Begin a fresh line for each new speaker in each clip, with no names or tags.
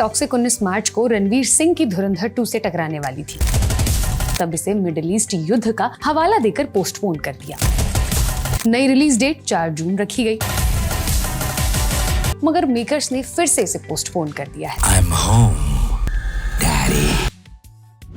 Toxic 19 मार्च को रणवीर सिंह की धुरंधर 2 से टकराने वाली थी, तब इसे मिडिल ईस्ट युद्ध का हवाला देकर पोस्टपोन कर दिया। नई रिलीज डेट 4 जून रखी गई, मगर मेकर्स ने फिर से इसे पोस्टपोन कर दिया है।
I'm home, Daddy.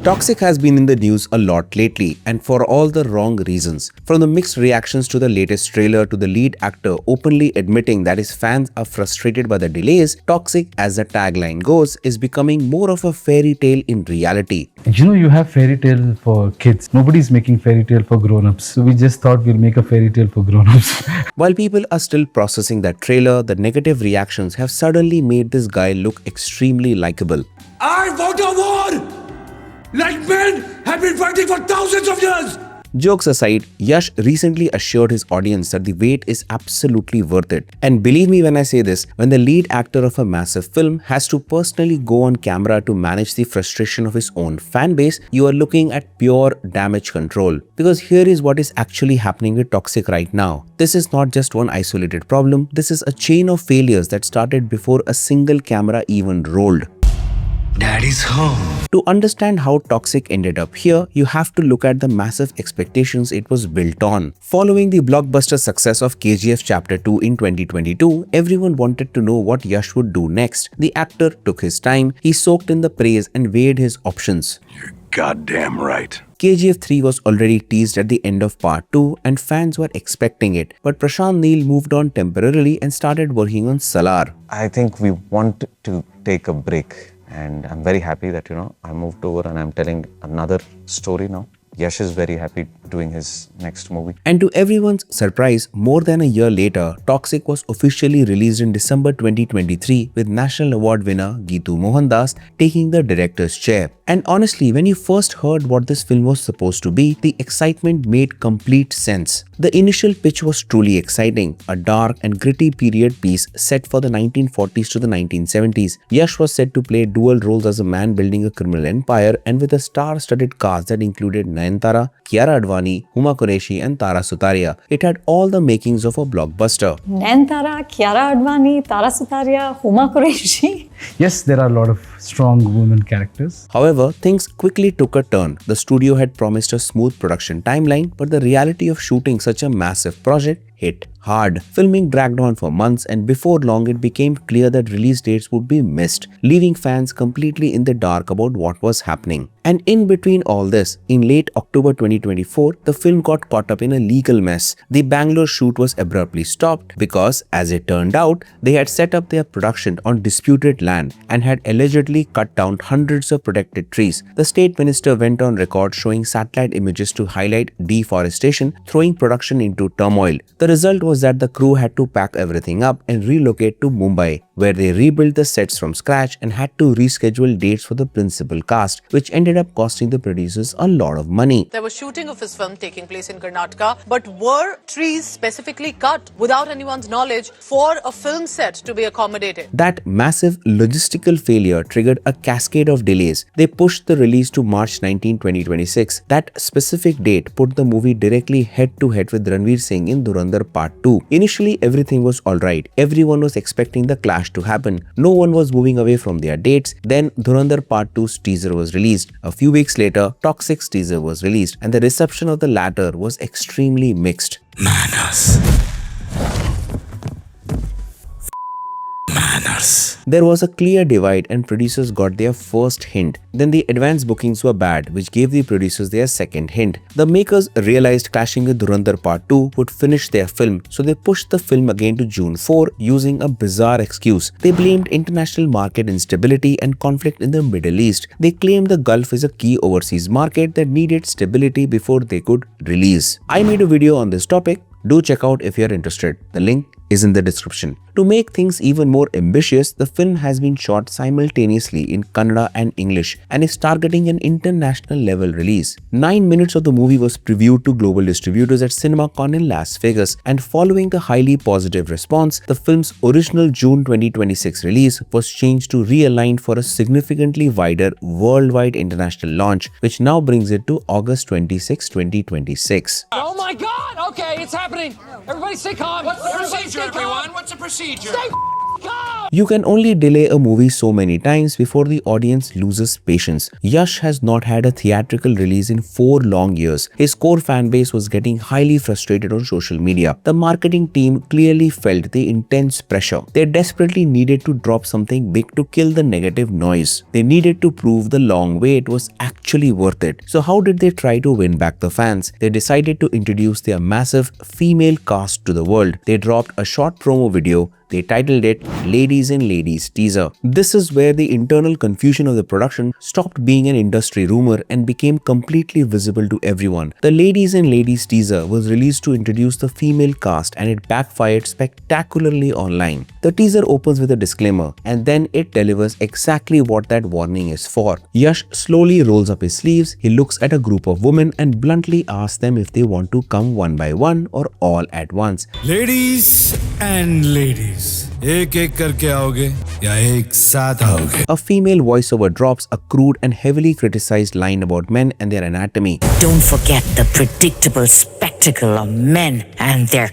Toxic has been in the news a lot lately, and for all the wrong reasons. From the mixed reactions to the latest trailer to the lead actor openly admitting that his fans are frustrated by the delays, Toxic, as the tagline goes, is becoming more of a fairy tale in reality.
You know, you have fairy tale for kids. Nobody's making fairy tale for grown-ups. So we just thought we'll make a fairy tale for grown-ups.
While people are still processing that trailer, the negative reactions have suddenly made this guy look extremely likable.
I want a war! Like men have been fighting for thousands of years!
Jokes aside, Yash recently assured his audience that the wait is absolutely worth it. And believe me when I say this, when the lead actor of a massive film has to personally go on camera to manage the frustration of his own fan base, you are looking at pure damage control. Because here is what is actually happening with Toxic right now. This is not just one isolated problem, this is a chain of failures that started before a single camera even rolled.
Daddy's home.
To understand how Toxic ended up here, you have to look at the massive expectations it was built on. Following the blockbuster success of KGF Chapter 2 in 2022, everyone wanted to know what Yash would do next. The actor took his time, he soaked in the praise and weighed his options.
You're goddamn right.
KGF 3 was already teased at the end of part 2 and fans were expecting it, but Prashant Neel moved on temporarily and started working on Salar.
I think we want to take a break. And I'm very happy that, I moved over and I'm telling another story now. Yash is very happy doing his next movie.
And to everyone's surprise, more than a year later, Toxic was officially released in December 2023 with National Award winner Geetu Mohandas taking the director's chair. And honestly, when you first heard what this film was supposed to be, the excitement made complete sense. The initial pitch was truly exciting, a dark and gritty period piece set for the 1940s to the 1970s. Yash was set to play dual roles as a man building a criminal empire and with a star-studded cast that included Nayanthara, Kiara Advani, Huma Qureshi and Tara Sutaria. It had all the makings of a blockbuster.
Nayanthara, Kiara Advani, Tara Sutaria, Huma Qureshi.
Yes, there are a lot of strong women characters.
However, things quickly took a turn. The studio had promised a smooth production timeline, but the reality of shooting such a massive project hit hard. Filming dragged on for months, and before long it became clear that release dates would be missed, leaving fans completely in the dark about what was happening. And in between all this, in late October 2024, the film got caught up in a legal mess. The Bangalore shoot was abruptly stopped because, as it turned out, they had set up their production on disputed land and had allegedly cut down hundreds of protected trees. The state minister went on record showing satellite images to highlight deforestation, throwing production into turmoil. The result was that the crew had to pack everything up and relocate to Mumbai, where they rebuilt the sets from scratch and had to reschedule dates for the principal cast, which ended up costing the producers a lot of money.
There was shooting of his film taking place in Karnataka, but were trees specifically cut without anyone's knowledge for a film set to be accommodated?
That massive logistical failure triggered a cascade of delays. They pushed the release to March 19, 2026. That specific date put the movie directly head-to-head with Ranveer Singh in Dhurandhar Part 2. Initially, everything was alright. Everyone was expecting the clash to happen. No one was moving away from their dates. Then Dhurandhar Part 2's teaser was released. A few weeks later, Toxic's teaser was released, and the reception of the latter was extremely mixed.
Manners.
There was a clear divide and producers got their first hint. Then the advance bookings were bad, which gave the producers their second hint. The makers realized clashing with Dhurandhar Part 2 would finish their film, so they pushed the film again to June 4 using a bizarre excuse. They blamed international market instability and conflict in the Middle East. They claimed the Gulf is a key overseas market that needed stability before they could release. I made a video on this topic. Do check out if you're interested. The link is in the description. To make things even more ambitious, the film has been shot simultaneously in Kannada and English and is targeting an international level release. 9 minutes of the movie was previewed to global distributors at CinemaCon in Las Vegas, and following the highly positive response, the film's original June 2026 release was changed to realign for a significantly wider worldwide international launch, which now brings it to August 26, 2026.
Oh my God! Okay, it's happening. Everybody stay calm.
What's the procedure, everyone? What's the procedure?
Stay
You can only delay a movie so many times before the audience loses patience. Yash has not had a theatrical release in 4 long years. His core fan base was getting highly frustrated on social media. The marketing team clearly felt the intense pressure. They desperately needed to drop something big to kill the negative noise. They needed to prove the long wait was actually worth it. So how did they try to win back the fans? They decided to introduce their massive female cast to the world. They dropped a short promo video. They titled it Ladies and Ladies Teaser. This is where the internal confusion of the production stopped being an industry rumor and became completely visible to everyone. The Ladies and Ladies Teaser was released to introduce the female cast and it backfired spectacularly online. The teaser opens with a disclaimer and then it delivers exactly what that warning is for. Yash slowly rolls up his sleeves, he looks at a group of women and bluntly asks them if they want to come one by one or all at once.
Ladies and ladies. एक एक करके आओगे या एक साथ आओगे?
A female voiceover drops a crude and heavily criticized line about men and their anatomy.
Don't forget the predictable spectacle of men and their.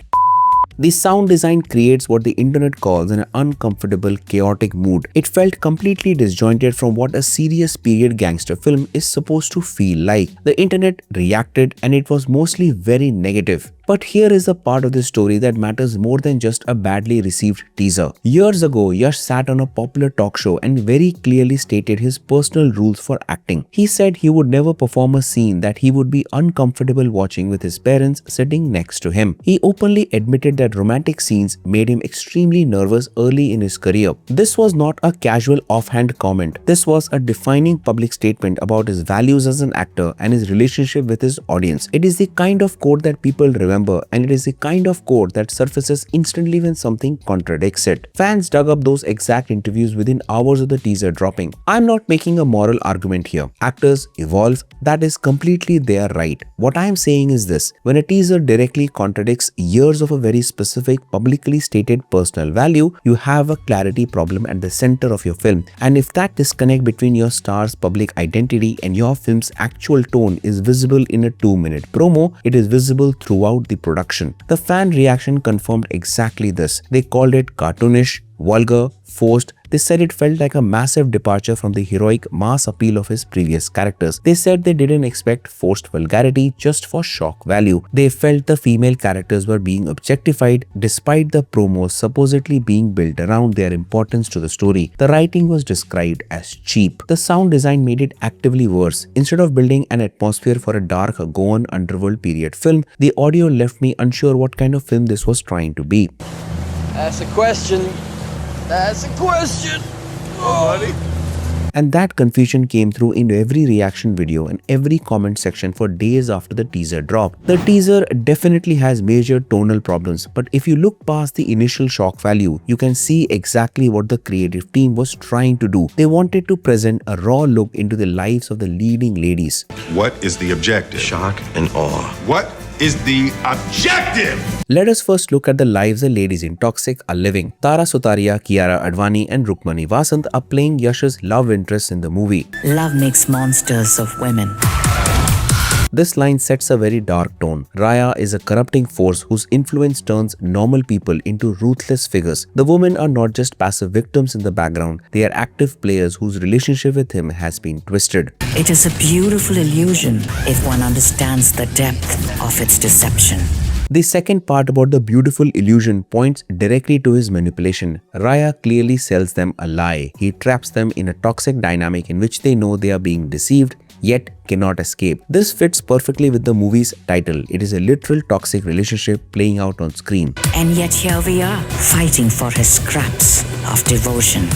The sound design creates what the internet calls an uncomfortable, chaotic mood. It felt completely disjointed from what a serious period gangster film is supposed to feel like. The internet reacted and it was mostly very negative. But here is a part of the story that matters more than just a badly received teaser. Years ago, Yash sat on a popular talk show and very clearly stated his personal rules for acting. He said he would never perform a scene that he would be uncomfortable watching with his parents sitting next to him. He openly admitted that romantic scenes made him extremely nervous early in his career. This was not a casual offhand comment. This was a defining public statement about his values as an actor and his relationship with his audience. It is the kind of quote that people remember, and it is the kind of quote that surfaces instantly when something contradicts it. Fans dug up those exact interviews within hours of the teaser dropping. I'm not making a moral argument here. Actors evolve, that is completely their right. What I am saying is this: when a teaser directly contradicts years of a very specific publicly stated personal value, you have a clarity problem at the center of your film. And if that disconnect between your star's public identity and your film's actual tone is visible in a 2-minute promo, it is visible throughout the production. The fan reaction confirmed exactly this. They called it cartoonish, vulgar, forced. They said it felt like a massive departure from the heroic mass appeal of his previous characters. They said they didn't expect forced vulgarity just for shock value. They felt the female characters were being objectified despite the promos supposedly being built around their importance to the story. The writing was described as cheap. The sound design made it actively worse. Instead of building an atmosphere for a dark Goan underworld period film, the audio left me unsure what kind of film this was trying to be.
That's a question. That's a question. Oh.
And that confusion came through in every reaction video and every comment section for days after the teaser dropped. The teaser definitely has major tonal problems, but if you look past the initial shock value, you can see exactly what the creative team was trying to do. They wanted to present a raw look into the lives of the leading ladies.
What is the objective?
Shock and awe.
What is the objective?
Let us first look at the lives the ladies in Toxic are living. Tara Sutaria, Kiara Advani and Rukmani Vasant are playing Yash's love interests in the movie.
Love makes monsters of women.
This line sets a very dark tone. Raya is a corrupting force whose influence turns normal people into ruthless figures. The women are not just passive victims in the background, they are active players whose relationship with him has been twisted.
It is a beautiful illusion if one understands the depth of its deception.
The second part about the beautiful illusion points directly to his manipulation. Raya clearly sells them a lie. He traps them in a toxic dynamic in which they know they are being deceived, yet cannot escape. This fits perfectly with the movie's title. It is a literal toxic relationship playing out on screen.
And yet here we are, fighting for his scraps of devotion.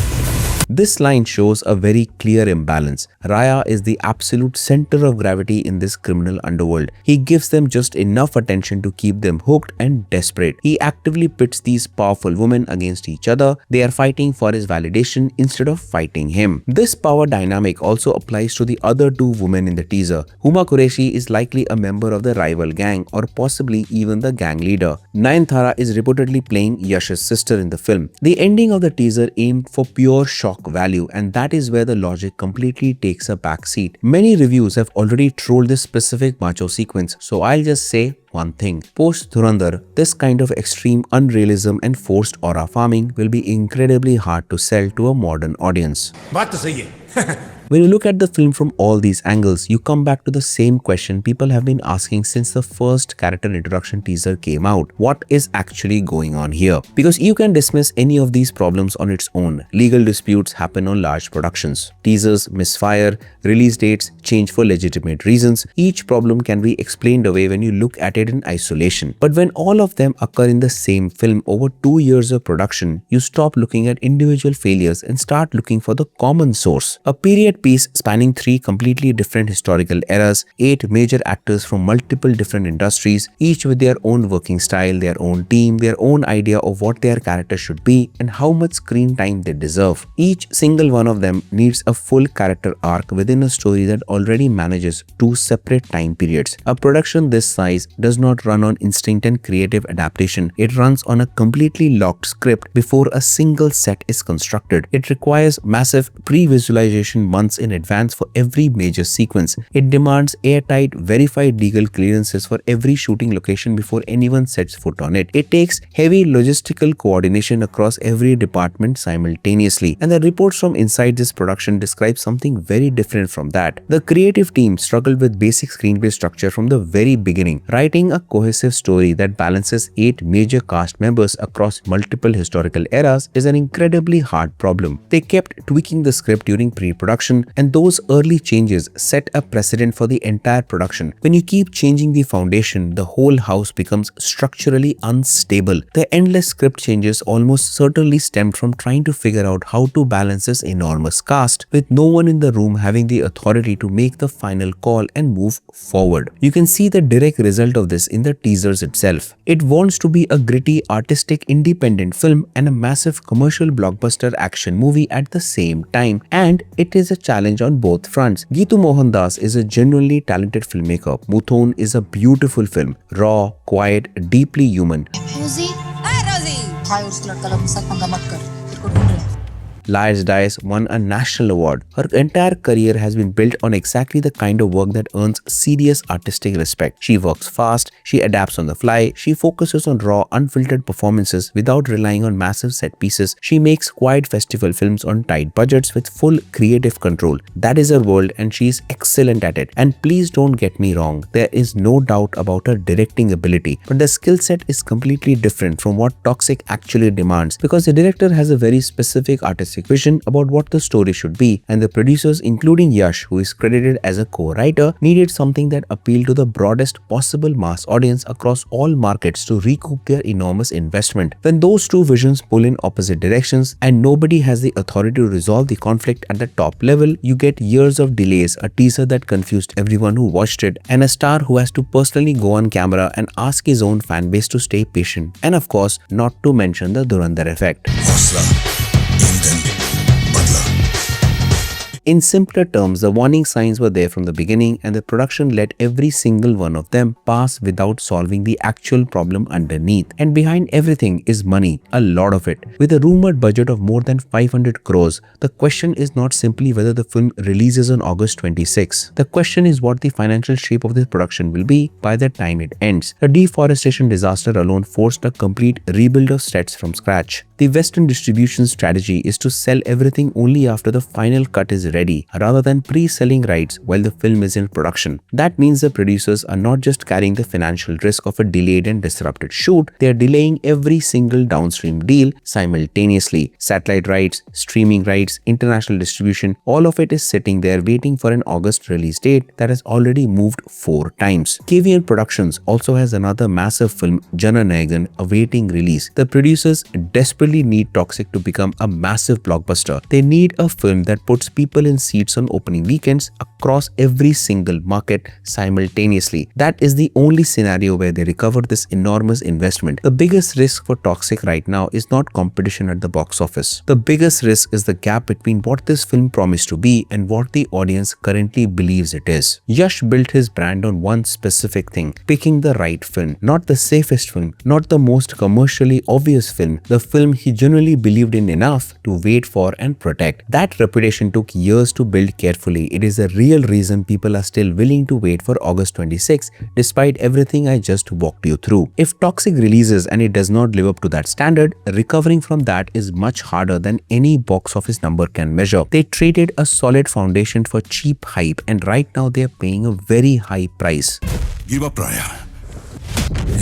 This line shows a very clear imbalance. Raya is the absolute center of gravity in this criminal underworld. He gives them just enough attention to keep them hooked and desperate. He actively pits these powerful women against each other. They are fighting for his validation instead of fighting him. This power dynamic also applies to the other two women in the teaser. Huma Qureshi is likely a member of the rival gang or possibly even the gang leader. Nayanthara is reportedly playing Yash's sister in the film. The ending of the teaser aimed for pure shock shock value, and that is where the logic completely takes a backseat. Many reviews have already trolled this specific macho sequence, so I'll just say one thing. Post Dhurandhar, this kind of extreme unrealism and forced aura farming will be incredibly hard to sell to a modern audience.
बात तो सही है.
When you look at the film from all these angles, you come back to the same question people have been asking since the first character introduction teaser came out. What is actually going on here? Because you can dismiss any of these problems on its own. Legal disputes happen on large productions. Teasers misfire, release dates change for legitimate reasons. Each problem can be explained away when you look at it in isolation. But when all of them occur in the same film over 2 years of production, you stop looking at individual failures and start looking for the common source. A period piece spanning 3 completely different historical eras, 8 major actors from multiple different industries, each with their own working style, their own team, their own idea of what their character should be and how much screen time they deserve. Each single one of them needs a full character arc within a story that already manages 2 separate time periods. A production this size does not run on instinct and creative adaptation. It runs on a completely locked script before a single set is constructed. It requires massive pre-visualization months in advance for every major sequence. It demands airtight, verified legal clearances for every shooting location before anyone sets foot on it. It takes heavy logistical coordination across every department simultaneously. And the reports from inside this production describe something very different from that. The creative team struggled with basic screenplay structure from the very beginning. Writing a cohesive story that balances 8 major cast members across multiple historical eras is an incredibly hard problem. They kept tweaking the script during pre-production, and those early changes set a precedent for the entire production. When you keep changing the foundation, the whole house becomes structurally unstable. The endless script changes almost certainly stemmed from trying to figure out how to balance this enormous cast, with no one in the room having the authority to make the final call and move forward. You can see the direct result of this in the teasers itself. It wants to be a gritty, artistic, independent film and a massive commercial blockbuster action movie at the same time, and it is a challenge on both fronts. Geetu Mohandas is a genuinely talented filmmaker. Muthon is a beautiful film, raw, quiet, deeply human. Liars Dice won a national award. Her entire career has been built on exactly the kind of work that earns serious artistic respect. She works fast, she adapts on the fly, she focuses on raw, unfiltered performances without relying on massive set pieces. She makes quiet festival films on tight budgets with full creative control. That is her world and she is excellent at it. And please don't get me wrong, there is no doubt about her directing ability, but the skill set is completely different from what Toxic actually demands, because the director has a very specific artistic vision about what the story should be, and the producers, including Yash, who is credited as a co-writer, needed something that appealed to the broadest possible mass audience across all markets to recoup their enormous investment. When those two visions pull in opposite directions and nobody has the authority to resolve the conflict at the top level, you get years of delays, a teaser that confused everyone who watched it, and a star who has to personally go on camera and ask his own fanbase to stay patient. And of course, not to mention the Dhurandhar effect. In simpler terms, the warning signs were there from the beginning and the production let every single one of them pass without solving the actual problem underneath. And behind everything is money, a lot of it. With a rumored budget of more than 500 crores, the question is not simply whether the film releases on August 26. The question is what the financial shape of this production will be by the time it ends. The deforestation disaster alone forced a complete rebuild of sets from scratch. The Western distribution strategy is to sell everything only after the final cut is ready, rather than pre-selling rights while the film is in production. That means the producers are not just carrying the financial risk of a delayed and disrupted shoot, they are delaying every single downstream deal simultaneously. Satellite rights, streaming rights, international distribution, all of it is sitting there waiting for an August release date that has already moved 4 times. KVL Productions also has another massive film, Jananayagan, awaiting release. The producers desperately need Toxic to become a massive blockbuster. They need a film that puts people triple in seats on opening weekends across every single market simultaneously. That is the only scenario where they recover this enormous investment. The biggest risk for Toxic right now is not competition at the box office. The biggest risk is the gap between what this film promised to be and what the audience currently believes it is. Yash built his brand on one specific thing: picking the right film. Not the safest film, not the most commercially obvious film, the film he genuinely believed in enough to wait for and protect. That reputation took years to build carefully. It is a real reason people are still willing to wait for August 26 despite everything I just walked you through. If Toxic releases and it does not live up to that standard, recovering from that is much harder than any box office number can measure. They traded a solid foundation for cheap hype, and right now they are paying a very high price.
Give up, Raya.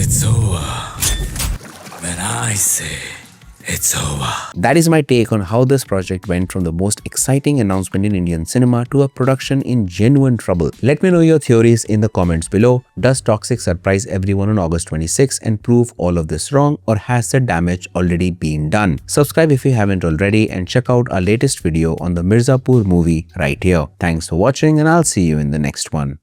It's over when I say it's over.
That is my take on how this project went from the most exciting announcement in Indian cinema to a production in genuine trouble. Let me know your theories in the comments below. Does Toxic surprise everyone on August 26 and prove all of this wrong, or has the damage already been done? Subscribe if you haven't already and check out our latest video on the Mirzapur movie right here. Thanks for watching, and I'll see you in the next one.